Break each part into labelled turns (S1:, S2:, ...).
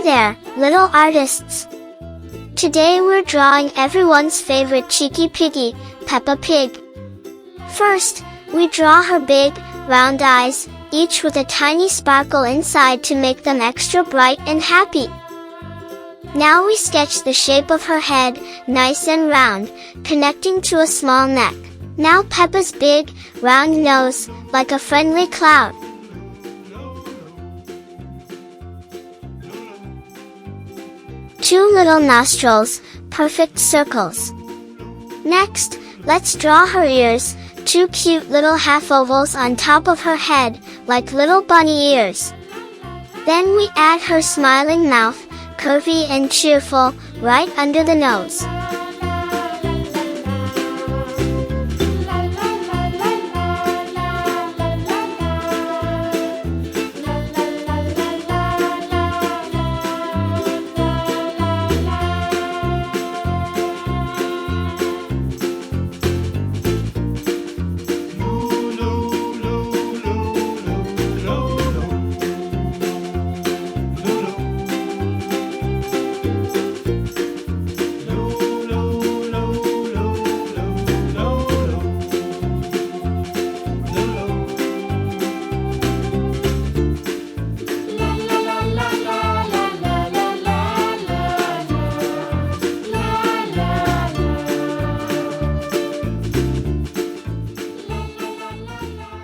S1: there, little artists! Today we're drawing everyone's favorite cheeky piggy, Peppa Pig. First, we draw her big, round eyes, each with a tiny sparkle inside to make them extra bright and happy. Now we sketch the shape of her head, nice and round, connecting to a small neck. Now Peppa's big, round nose, like a friendly cloud. Two little nostrils, perfect circles. Next, let's draw her ears, two cute little half-ovals on top of her head, like little bunny ears. Then we add her smiling mouth, curvy and cheerful, right under the nose.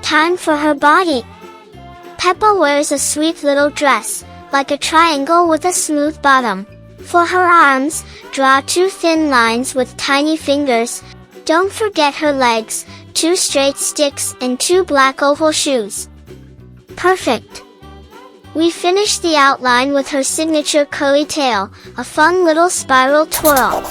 S1: Time for her body. Peppa wears a sweet little dress, like a triangle with a smooth bottom. For her arms, draw two thin lines with tiny fingers. Don't forget her legs, two straight sticks and two black oval shoes. Perfect! We finish the outline with her signature curly tail, a fun little spiral twirl.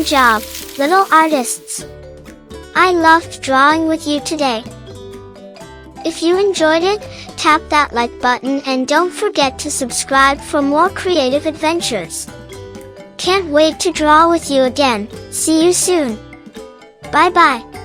S1: job, little artists! I loved drawing with you today. If you enjoyed it, tap that like button and don't forget to subscribe for more creative adventures. Can't wait to draw with you again. See you soon. Bye bye.